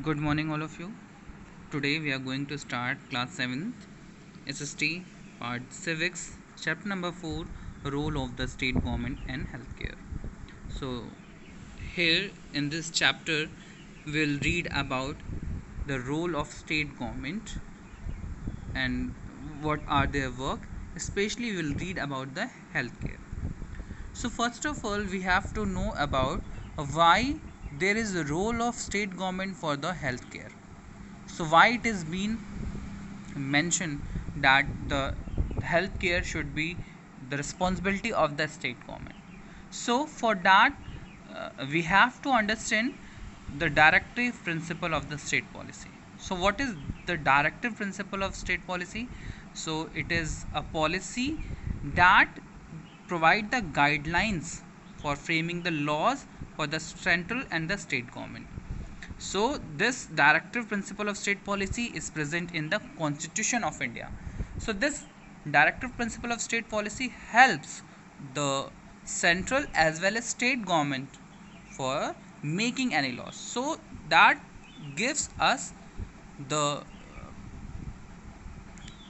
Good morning, all of you. Today we are going to start class 7th SST part Civics, chapter number 4, Role of the State Government and Healthcare. So, here in this chapter, we'll read about the role of state government and what are their work. Especially, we'll read about the healthcare. So, first of all, we have to know about why there is a role of state government for the healthcare. So why it is been mentioned that the healthcare should be the responsibility of the state government. So for that, we have to understand the directive principle of the state policy. So what is the directive principle of state policy? So it is a policy that provide the guidelines for framing the laws for the central and the state government. So this directive principle of state policy is present in the Constitution of India. So this directive principle of state policy helps the central as well as state government for making any laws. So that gives us the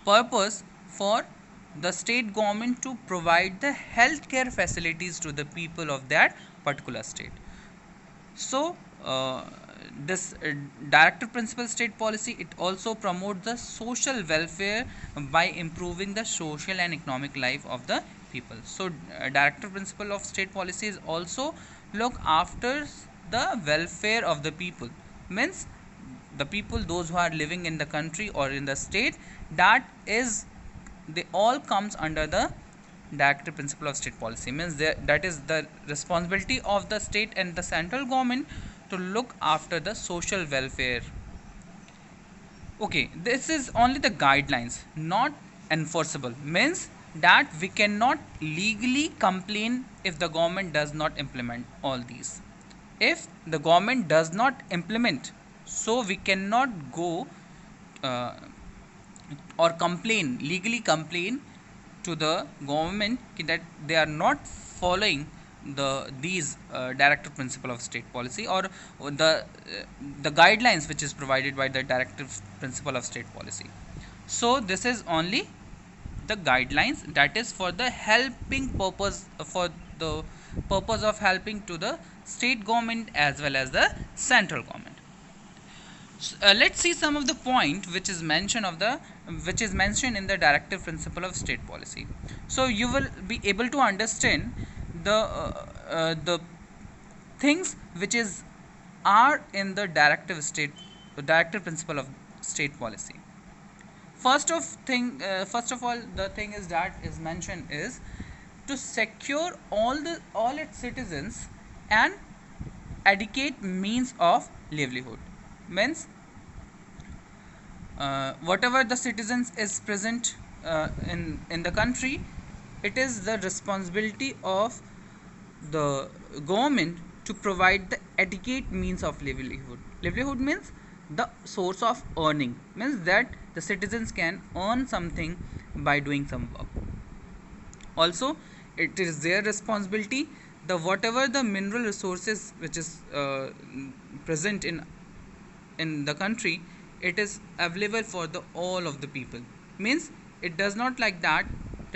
purpose for the state government to provide the healthcare facilities to the people of that particular state. So this directive principle state policy, it also promotes the social welfare by improving the social and economic life of the people. So directive principle of state policy is also look after the welfare of the people, means the people those who are living in the country or in the state, that is they all comes under the directive principle of state policy, means that is the responsibility of the state and the central government to look after the social welfare. Okay, this is only the guidelines, not enforceable, means that we cannot legally complain if the government does not implement all these. If the government does not implement, so we cannot go uh, or complain, legally complain to the government that they are not following these directive principle of state policy, or the guidelines which is provided by the directive principle of state policy. So this is only the guidelines, that is for the helping purpose, for the purpose of helping to the state government as well as the central government. Let's see some of the point which is mentioned in the directive principle of state policy. So you will be able to understand the things which is are in the directive principle of state policy. First of all, the thing is that is mentioned is to secure all its citizens an adequate means of livelihood, means whatever the citizens is present in the country, it is the responsibility of the government to provide the adequate means of livelihood means the source of earning, means that the citizens can earn something by doing some work. Also it is their responsibility, the whatever the mineral resources which is present in the country, it is available for the all of the people, means it does not like that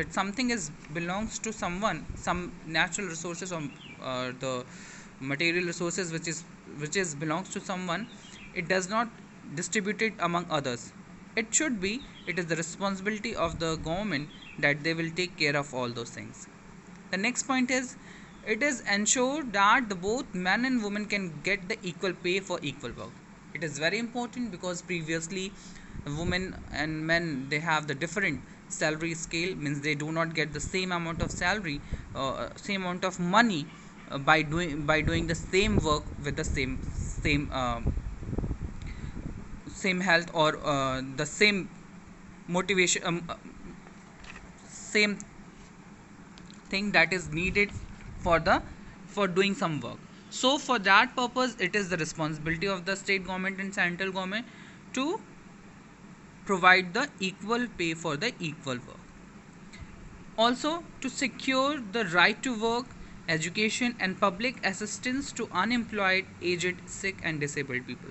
something is belongs to someone, some natural resources or the material resources which is belongs to someone, it does not distribute it among others. It is the responsibility of the government that they will take care of all those things. The next point is it is ensured that the both men and women can get the equal pay for equal work. It is very important because previously women and men, they have the different salary scale, means they do not get the same amount of salary, same amount of money by doing the same work with the same health, or the same motivation, same thing that is needed for doing some work. So for that purpose, it is the responsibility of the state government and central government to provide the equal pay for the equal work. Also to secure the right to work, education and public assistance to unemployed, aged, sick and disabled people.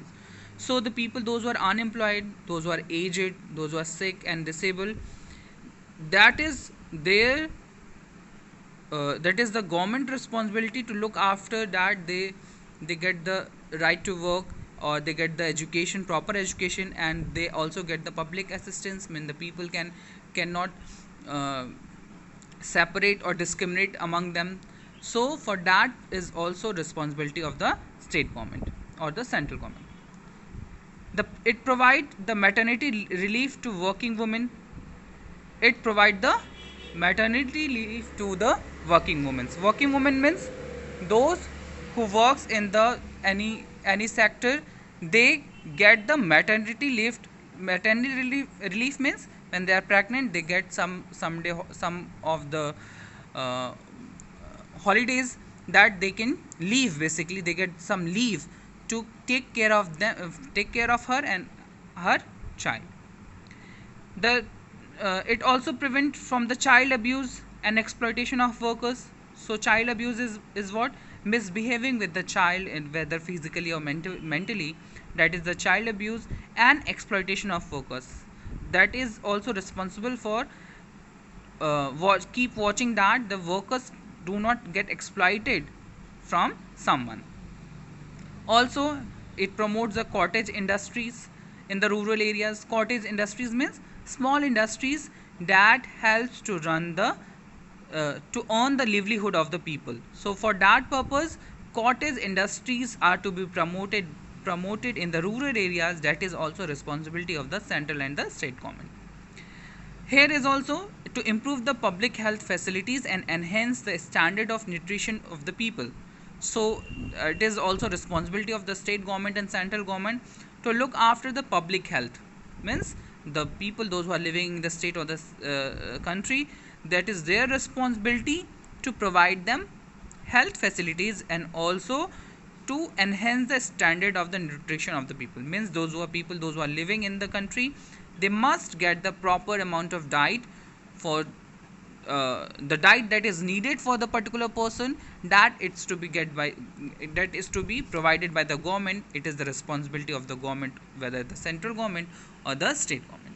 So the people, those who are unemployed, those who are aged, those who are sick and disabled, that is their that is the government responsibility to look after that they get the right to work, or they get the education, proper education, and they also get the public assistance. I mean, the people cannot uh, separate or discriminate among them. So for that is also responsibility of the state government or the central government. It provide the maternity relief to working women. It provide the maternity leave to the working women. Working women means those who works in the any sector, they get the maternity leave. Maternity relief means when they are pregnant, they get some of the uh, holidays that they can leave. Basically, they get some leave to take care of them, take care of her and her child. The It also prevent from the child abuse and exploitation of workers. So child abuse is what? Misbehaving with the child, and whether physically or mentally, that is the child abuse and exploitation of workers. That is also responsible for keep watching that the workers do not get exploited from someone. Also, it promotes the cottage industries in the rural areas. Cottage industries means small industries that helps to run the to earn the livelihood of the people. So for that purpose, cottage industries are to be promoted in the rural areas. That is also responsibility of the central and the state government. Here is also to improve the public health facilities and enhance the standard of nutrition of the people. So it is also responsibility of the state government and central government to look after the public health. Means the people, those who are living in the state or the country, that is their responsibility to provide them health facilities and also to enhance the standard of the nutrition of the people. Means those who are living in the country, they must get the proper amount of diet for the diet that is needed for the particular person, that it's to be that is to be provided by the government. It is the responsibility of the government, whether the central government or the state government.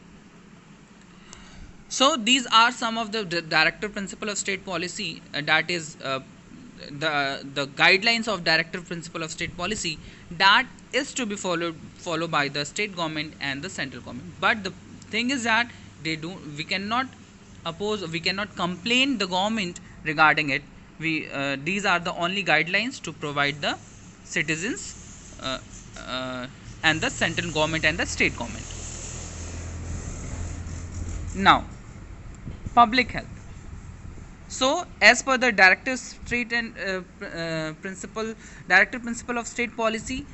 So these are some of the directive principle of state policy, that is the guidelines of directive principle of state policy that is to be followed by the state government and the central government. But the thing is that we cannot we cannot complain the government regarding it. These are the only guidelines to provide the citizens and the central government and the state government. Now, public health. So, as per the directive principle of state policy,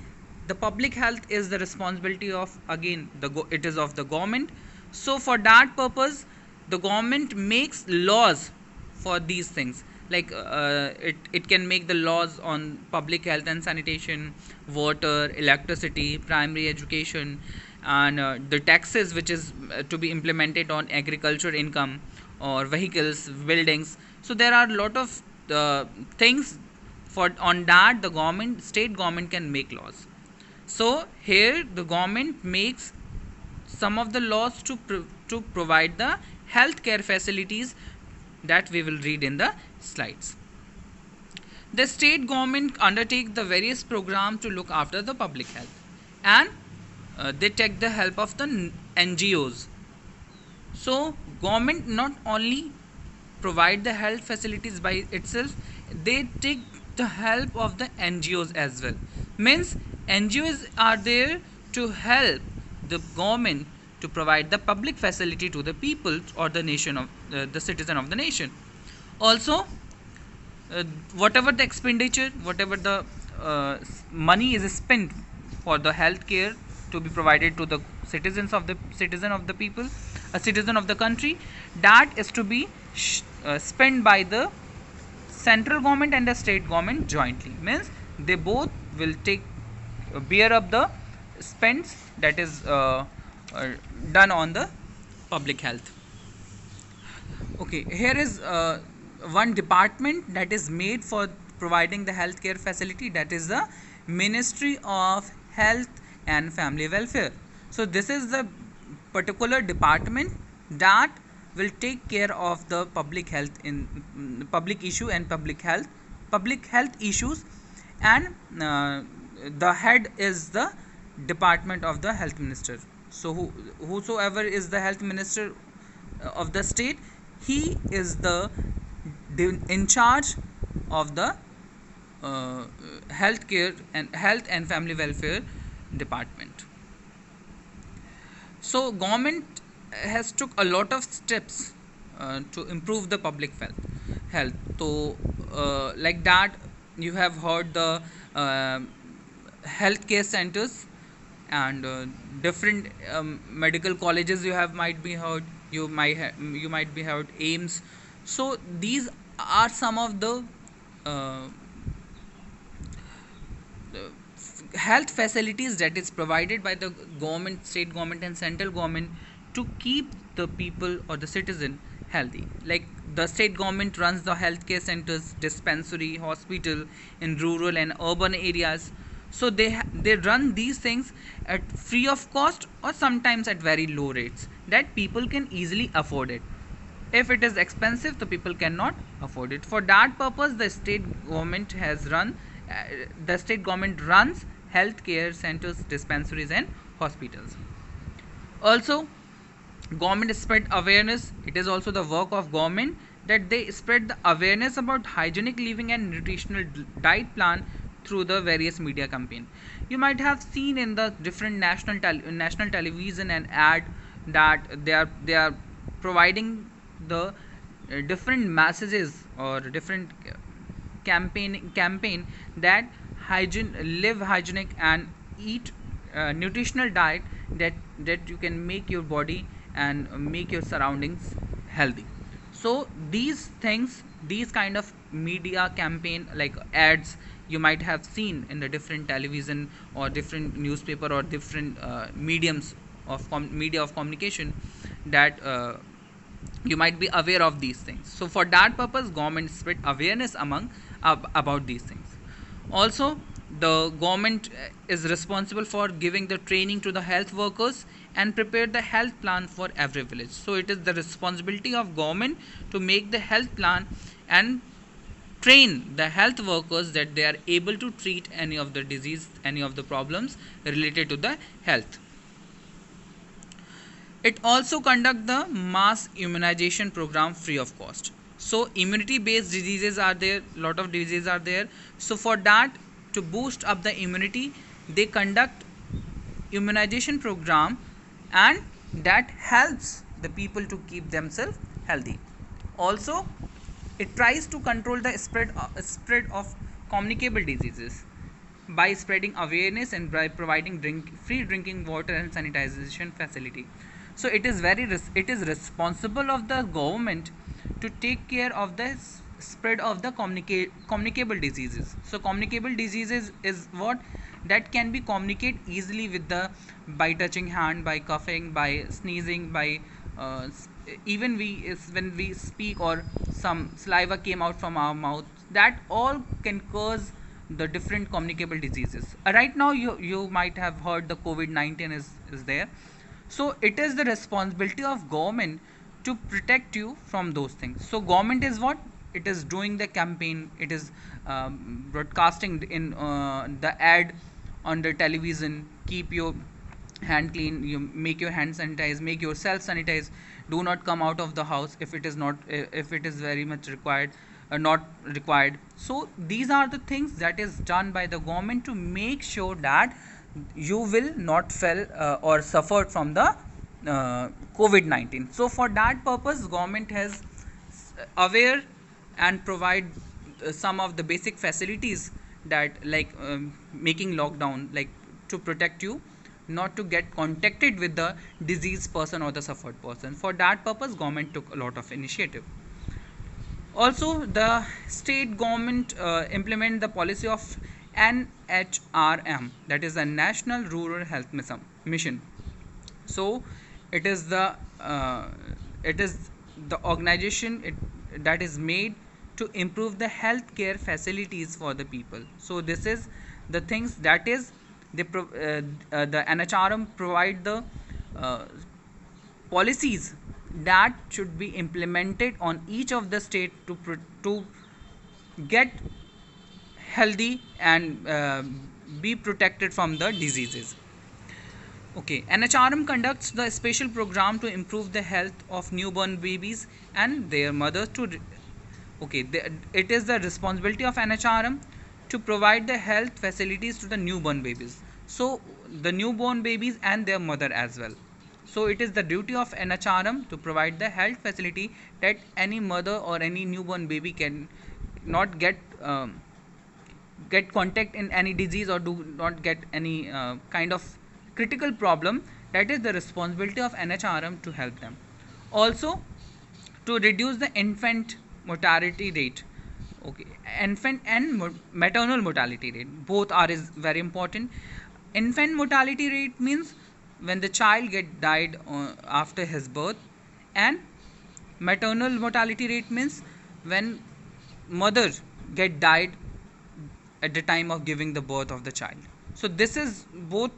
the public health is the responsibility of, again, it is of the government. So, for that purpose, the government makes laws for these things. Like it can make the laws on public health and sanitation, water, electricity, primary education, and the taxes which is to be implemented on agriculture income or vehicles, buildings. So there are a lot of things for on that the state government can make laws. So here the government makes some of the laws to provide the healthcare facilities that we will read in the slides. The state government undertake the various programs to look after the public health, and they take the help of the NGOs. So government not only provide the health facilities by itself, they take the help of the NGOs as well. Means NGOs are there to help the government to provide the public facility to the people or the nation of the citizen of the nation. Also, whatever the expenditure, whatever the money is spent for the health care to be provided to the citizen of the people, a citizen of the country, that is to be spent by the central government and the state government jointly. Means they both will bear up the spends that is done on the public health. Okay, here is one department that is made for providing the healthcare facility, that is the Ministry of Health, and family welfare. So this is the particular department that will take care of the public health in public issue and public health issues, and the head is the department of the health minister. So whosoever is the health minister of the state, he is the in charge of the health and family welfare department. So government has took a lot of steps to improve the public health. So like that, you have heard the uh, healthcare centers and different medical colleges. You have might be heard, you might be heard AIMS. So these are some of the uh, health facilities that is provided by the government, state government and central government, to keep the people or the citizen healthy. Like the state government runs the healthcare centers, dispensary, hospital in rural and urban areas. So they run these things at free of cost or sometimes at very low rates that people can easily afford it. If it is expensive, the people cannot afford it. For that purpose, the state government runs healthcare centers, dispensaries and hospitals. Also, government spread awareness. It is also the work of government that they spread the awareness about hygienic living and nutritional diet plan through the various media campaign. You might have seen in the different national television and ad that they are providing the different messages or different campaign that live hygienic and eat nutritional diet that you can make your body and make your surroundings healthy. So these things, these kind of media campaign like ads, you might have seen in the different television or different newspaper or different mediums of media of communication, that you might be aware of these things. So for that purpose, government spread awareness among about these things. Also, the government is responsible for giving the training to the health workers and prepare the health plan for every village. So it is the responsibility of government to make the health plan and train the health workers that they are able to treat any of the disease, any of the problems related to the health. It also conduct the mass immunization program free of cost. So immunity based diseases are there, lot of diseases are there. So for that, to boost up the immunity, they conduct immunization program, and that helps the people to keep themselves healthy. Also, it tries to control the spread of communicable diseases by spreading awareness and by providing free drinking water and sanitization facility. So it is it is responsible of the government to take care of the spread of the communicable diseases. So communicable diseases is what that can be communicate easily with the by touching hand, by coughing, by sneezing, by uh, even when we speak or some saliva came out from our mouth, that all can cause the different communicable diseases. Right now, you might have heard the COVID-19 is there. So it is the responsibility of government to protect you from those things. So government is what it is doing the campaign. It is broadcasting in the ad on the television. Keep your hand clean, you make your hand sanitize, make yourself sanitize, do not come out of the house if it is not if it is very much required, not required. So these are the things that is done by the government to make sure that you will not fall or suffer from the COVID-19. So for that purpose, government has aware and provide some of the basic facilities, that like making lockdown, like to protect you not to get contacted with the diseased person or the suffered person. For that purpose, government took a lot of initiative. Also, the state government implement the policy of NHRM, that is the National Rural Health Mission. So it is the organization that is made to improve the healthcare facilities for the people. So this is the things that is The NHRM provide the uh, policies that should be implemented on each of the state to get healthy and be protected from the diseases. Okay, NHRM conducts the special program to improve the health of newborn babies and their mothers okay, it is the responsibility of NHRM to provide the health facilities to the newborn babies. So the newborn babies and their mother as well. So it is the duty of NHRM to provide the health facility that any mother or any newborn baby can not get contact in any disease or do not get any kind of critical problem. That is the responsibility of NHRM to help them. Also, to reduce the infant mortality rate. Okay, infant and maternal mortality rate, both are is very important. Infant mortality rate means when the child get died after his birth, and maternal mortality rate means when mother get died at the time of giving the birth of the child. So this is both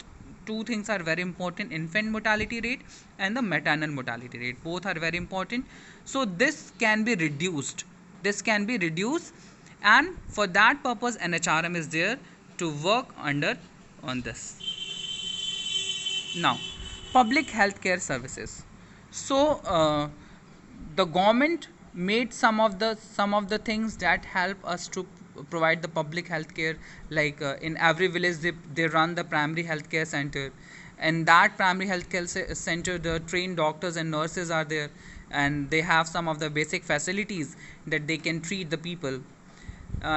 two things are very important: infant mortality rate and the maternal mortality rate, both are very important. So this can be reduced, and for that purpose NHRM is there to work under on this. Now, public healthcare services. So the government made some of the things that help us to provide the public healthcare. Like in every village they run the primary healthcare center, and that primary healthcare center, the trained doctors and nurses are there, and they have some of the basic facilities that they can treat the people.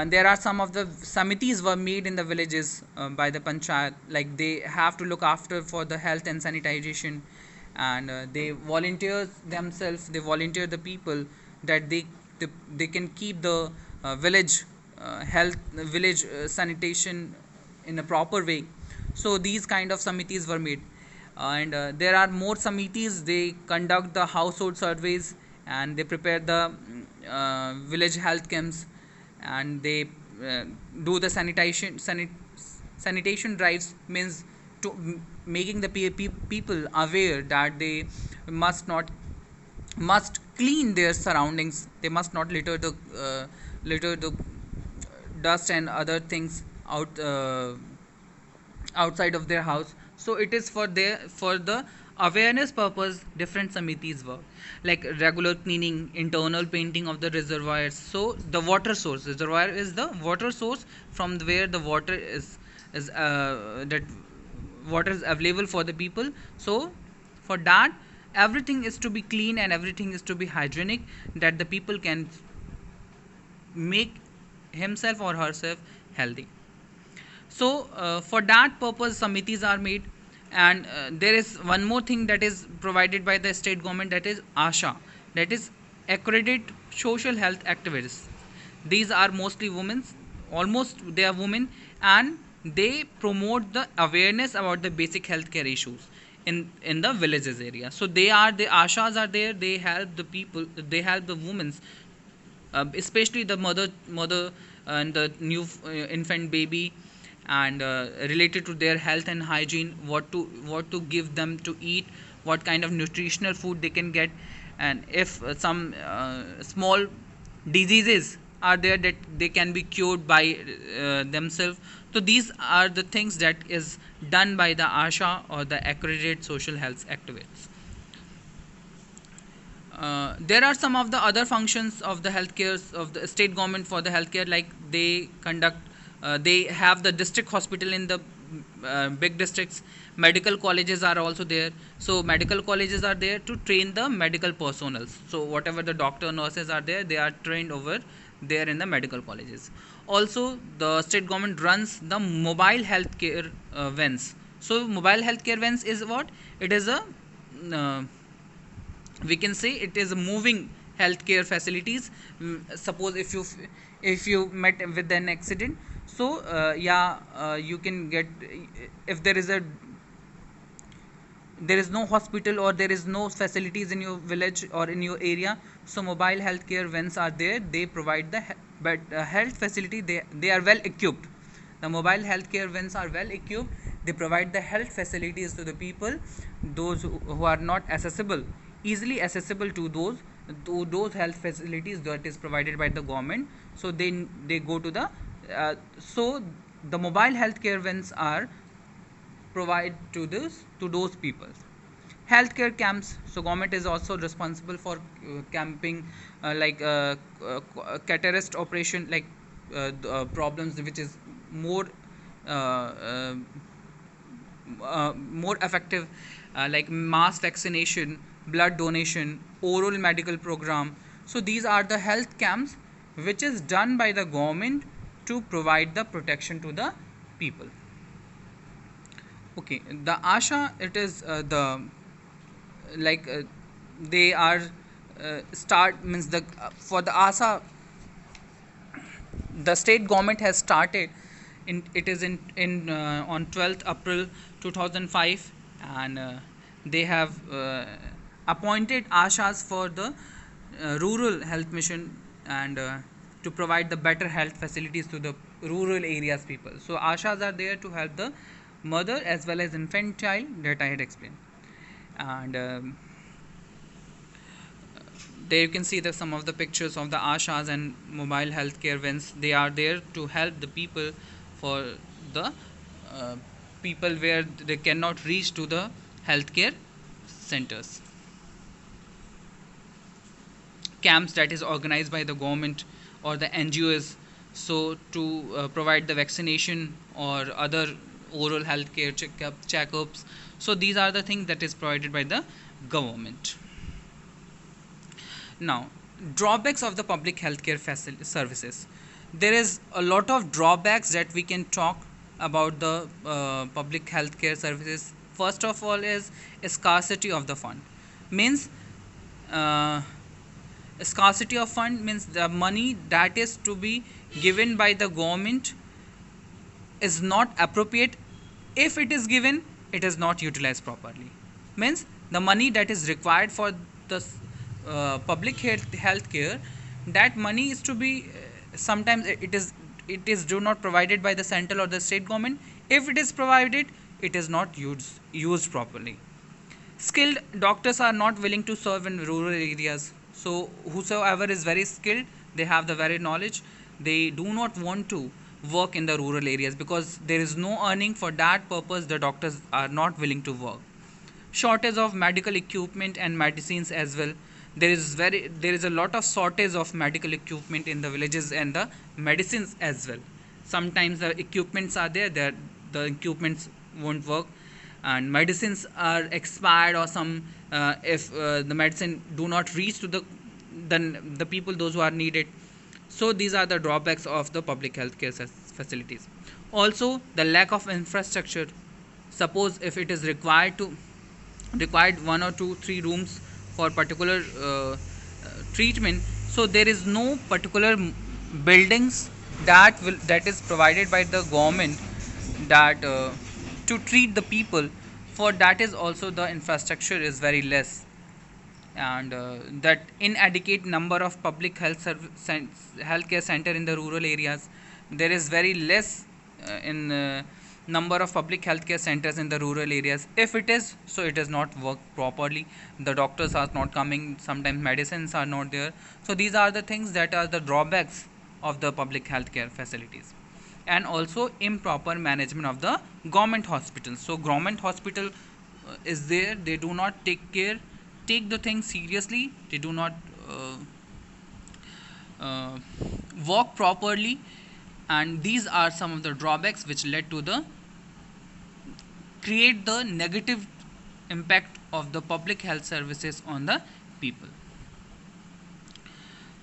There are some of the samitis were made in the villages by the panchayat, like they have to look after for the health and sanitization, and they volunteer themselves, they volunteer the people that they can keep the village village sanitation in a proper way. So these kind of samitis were made, and there are more samitis. They conduct the household surveys, and they prepare the village health camps, and they do the sanitation drives, means to making the people aware that they must not must clean their surroundings. They must not litter the dust and other things outside of their house. So it is for the awareness purpose different samitis work, like regular cleaning, internal painting of the reservoirs. So the water source, reservoir is the water source from where the water is that water is available for the people. So for that, everything is to be clean and everything is to be hygienic, that the people can make himself or herself healthy. So for that purpose samitis are made. And there is one more thing that is provided by the state government, that is ASHA, that is accredited social health activists. These are mostly women, almost they are women, and they promote the awareness about the basic healthcare issues in the villages area. So they are the ASHAs are there, they help the people, they help the women, especially the mother and the new infant baby, and related to their health and hygiene, what to give them to eat, what kind of nutritional food they can get, and if some small diseases are there that they can be cured by themselves. So these are the things that is done by the ASHA or the accredited social health activists. There are some of the other functions of the healthcare of the state government for the healthcare, like they conduct they have the district hospital in the big districts. Medical colleges are also there. So medical colleges are there to train the medical personnel. So whatever the doctor nurses are there, they are trained over there in the medical colleges. Also the state government runs the mobile healthcare vans. So mobile healthcare vans is what it is a we can say it is a moving healthcare facilities. Suppose if you met with an accident, so you can get, if there is no hospital or there is no facilities in your village or in your area, so mobile healthcare vans are there. They provide the health facility. They are well equipped. The mobile healthcare vans are well equipped. they provide the health facilities to the people, those who are not accessible, easily accessible to those health facilities that is provided by the government. So they go to the so the mobile healthcare vans are provide to those people. Healthcare camps, so government is also responsible for camping, cataract operation, problems which is more uh, uh, more effective, like mass vaccination, blood donation, oral medical program. So these are the health camps which is done by the government to provide the protection to the people. Okay, the ASHA, it is the like they are start means the for the ASA, the state government has started it is in on 12th April 2005, and they have appointed ashas for the rural health mission, and to provide the better health facilities to the rural areas people. So ashas are there to help the mother as well as infant child that I had explained. And there you can see the some of the pictures of the ashas and mobile healthcare vans. They are there to help the people for the people where they cannot reach to the healthcare centers. Camps that is organized by the government or the NGOs, so to provide the vaccination or other oral healthcare checkups. So these are the things that is provided by the government. Now, drawbacks of the public healthcare services. There is a lot of drawbacks that we can talk about the public healthcare services. First of all is scarcity of the fund. Means scarcity of fund means the money that is to be given by the government is not appropriate. If it is given, it is not utilized properly. Means the money that is required for the public health care, that money is to be sometimes it is do not provided by the central or the state government. If it is provided, it is not used properly. Skilled doctors are not willing to serve in rural areas. So whosoever is very skilled, they have the very knowledge, they do not want to work in the rural areas because there is no earning. For that purpose, the doctors are not willing to work. Shortage of medical equipment and medicines as well. There is a lot of shortage of medical equipment in the villages and the medicines as well. Sometimes the equipments are there, the equipments won't work, and medicines are expired, or some if the medicine do not reach to the people those who are needed. So these are the drawbacks of the public healthcare facilities. Also, the lack of infrastructure. Suppose if it is required one or two three rooms for particular treatment, so there is no particular buildings that is provided by the government that to treat the people. For that is also the infrastructure is very less, and that inadequate number of public healthcare center in the rural areas. There is very less in number of public healthcare centers in the rural areas. If it is, so it is not work properly, the doctors are not coming, sometimes medicines are not there. So these are the things that are the drawbacks of the public healthcare facilities. And also improper management of the government hospitals. So government hospital is there, they do not take the thing seriously, they do not work properly, and these are some of the drawbacks which led to the create the negative impact of the public health services on the people.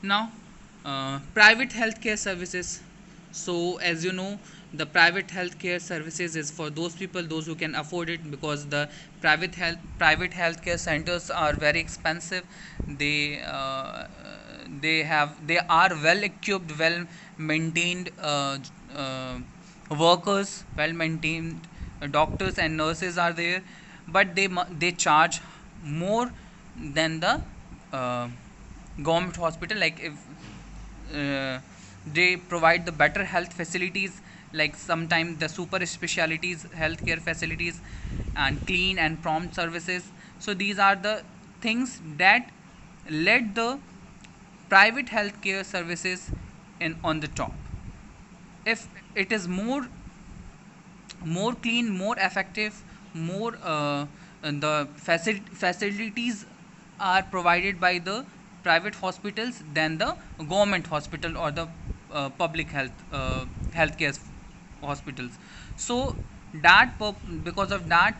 Now, private healthcare services. So as you know, the private healthcare services is for those people those who can afford it, because the private healthcare centers are very expensive. They are well equipped, well maintained workers, well maintained doctors and nurses are there, but they charge more than the government hospital. Like if they provide the better health facilities, like sometimes the super specialties healthcare facilities and clean and prompt services. So these are the things that led the private healthcare services in on the top. If it is more clean, more effective, more the facilities are provided by the private hospitals than the government hospital or the public healthcare hospitals. So because of that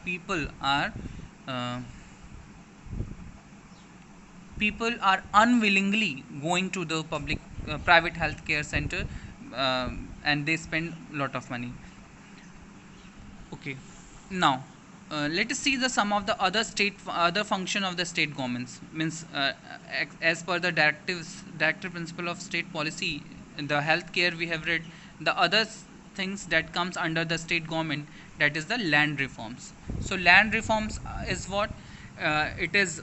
uh, people are unwillingly going to the public private healthcare center, and they spend a lot of money. Okay, now let us see the some of the other function of the state governments. Means as per the directive principle of state policy, the healthcare we have read. The other things that comes under the state government, that is the land reforms. So land reforms is what it is.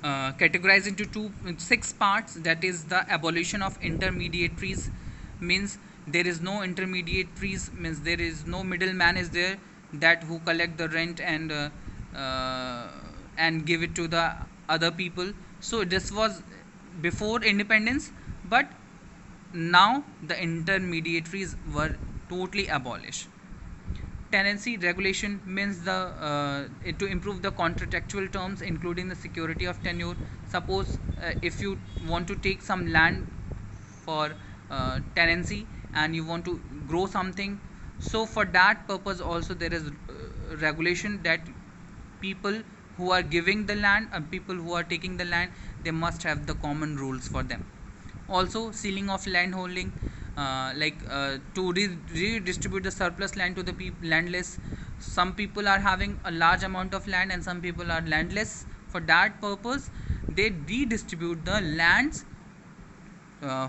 Categorized into six parts, that is the abolition of intermediaries. Means there is no intermediaries, means there is no middleman is there that who collect the rent and give it to the other people. So this was before independence, but now the intermediaries were totally abolished. Tenancy regulation means to improve the contractual terms, including the security of tenure. Suppose if you want to take some land for tenancy and you want to grow something, so for that purpose also there is regulation that people who are giving the land and people who are taking the land, they must have the common rules for them. Also ceiling of land holding, to redistribute the surplus land to the landless. Some people are having a large amount of land and some people are landless. For that purpose they redistribute the lands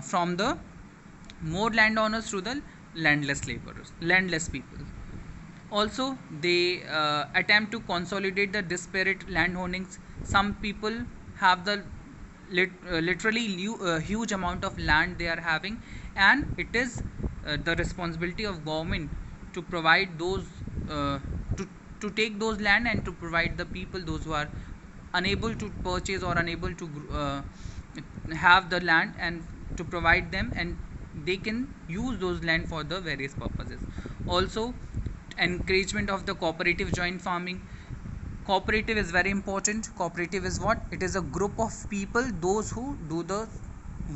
from the more landowners to the landless people. Also they attempt to consolidate the disparate land holdings. Some people have the literally huge amount of land they are having, and it is the responsibility of government to provide those uh, to to take those land and to provide the people, those who are unable to purchase or unable to have the land, and to provide them, and they can use those land for the various purposes. Also encouragement of the cooperative joint farming. Cooperative is very important. Cooperative is what? It is a group of people, those who do the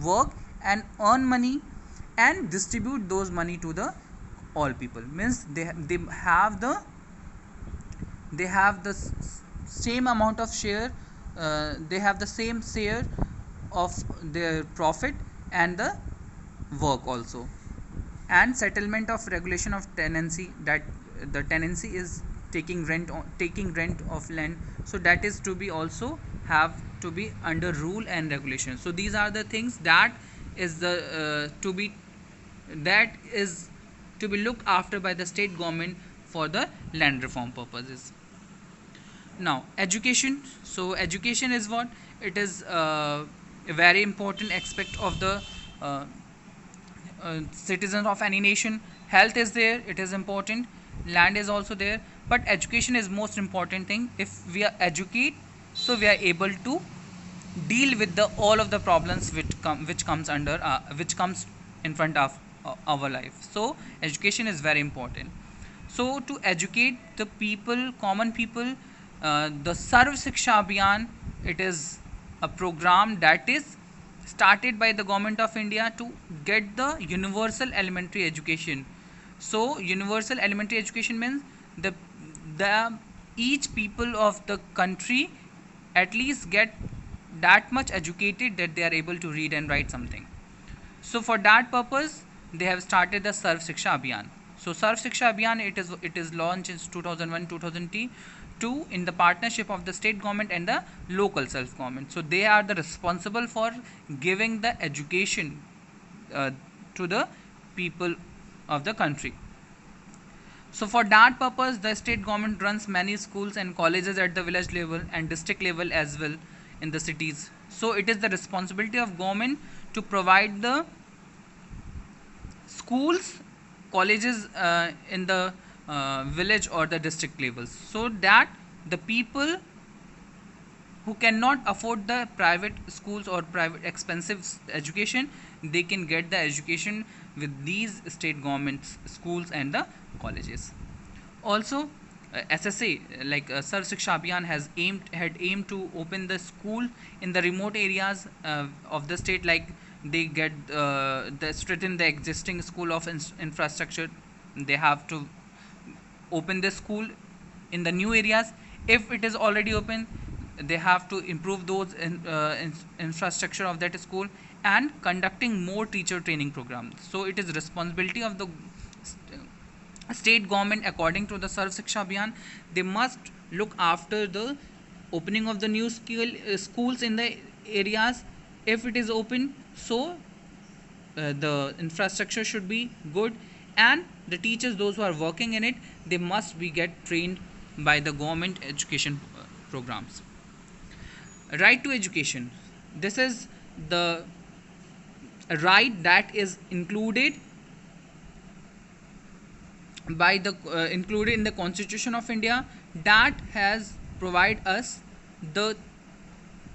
work and earn money and distribute those money to the all people. Means they have the same amount of share, they have the same share of their profit and the work also. And settlement of regulation of tenancy, that the tenancy is taking rent of land, so that is to be also have to be under rule and regulation. So these are the things that is the that is to be looked after by the state government for the land reform purposes. Now education. So education is what? It is a very important aspect of the citizens of any nation. Health is there, it is important. Land is also there, but education is most important thing. If we are educate, so we are able to deal with the all of the problems which comes in front of our life. So education is very important. So to educate the people, common people, the Sarv Shiksha Abhiyan, it is a program that is started by the government of India to get the universal elementary education. So universal elementary education means the each people of the country at least get that much educated that they are able to read and write something. So for that purpose they have started the Sarv Shiksha Abhiyan. So Sarv Shiksha Abhiyan, it is launched in 2001-2002 in the partnership of the state government and the local self government. So they are the responsible for giving the education to the people of the country. So for that purpose the state government runs many schools and colleges at the village level and district level as well in the cities. So it is the responsibility of government to provide the schools, colleges in the village or the district levels, so that the people who cannot afford the private schools or private expensive education, they can get the education with these state government schools and the colleges. Also, SSA, like Sarv Shiksha Abhiyan had aimed to open the school in the remote areas of the state, like they get the straighten the existing school of infrastructure. They have to open the school in the new areas. If it is already open, they have to improve those infrastructure of that school and conducting more teacher training programs. So it is responsibility of the state government, according to the Sarv Shiksha Abhiyan. They must look after the opening of the new schools in the areas if it is open. So the infrastructure should be good, and the teachers, those who are working in it, they must be get trained by the government education programs. Right to education, this is the right that is included by the included in the Constitution of India, that has provide us the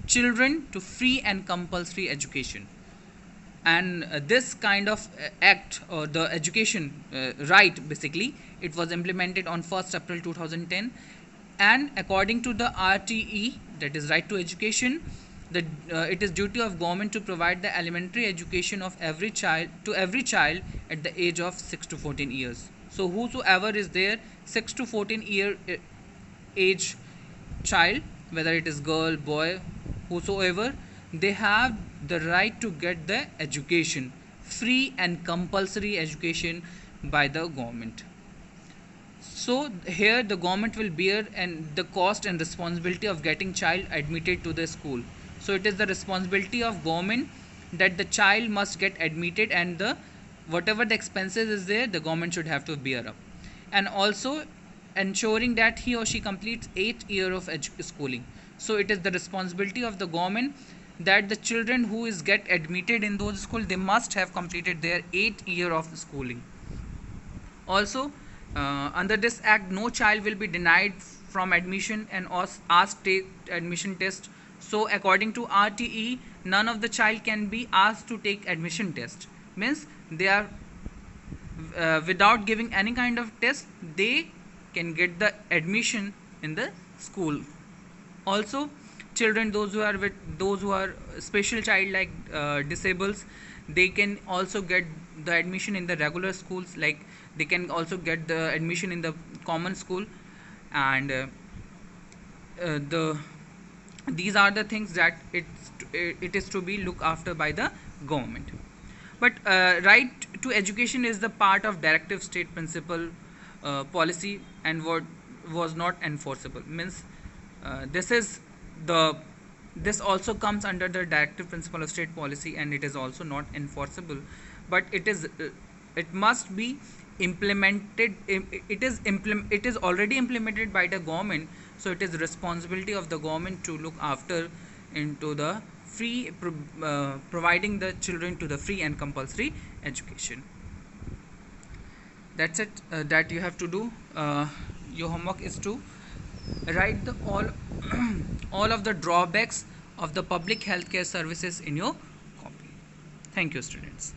children to free and compulsory education. And this kind of act, or the education right, basically it was implemented on 1st April 2010. And according to the RTE, that is right to education, the it is duty of government to provide the elementary education of every child at the age of 6 to 14 years. So whosoever is there 6 to 14 year age child, whether it is girl, boy, whosoever, they have the right to get the education, free and compulsory education by the government. So here the government will bear and the cost and responsibility of getting child admitted to the school. So it is the responsibility of government that the child must get admitted, and the whatever the expenses is there, the government should have to bear up. And also ensuring that he or she completes 8 years of schooling. So it is the responsibility of the government that the children who is get admitted in those schools, they must have completed their 8 years of schooling. Also, under this act, no child will be denied from admission and asked take admission test. So according to RTE, none of the child can be asked to take admission test. Means they are without giving any kind of test, they can get the admission in the school. Also, children, those who are special child, like disables, they can also get the admission in the regular schools, like they can also get the admission in the common school. And these are the things that it is to be looked after by the government. But right to education is the part of directive state principle policy, and what was not enforceable. Means this also comes under the directive principle of state policy, and it is also not enforceable, but it must be implemented. It is already implemented by the government, so it is responsibility of the government to look after into the free providing the children to the free and compulsory education. That's it that you have to do. Your homework is to write the all of the drawbacks of the public healthcare services in your copy. Thank you, students.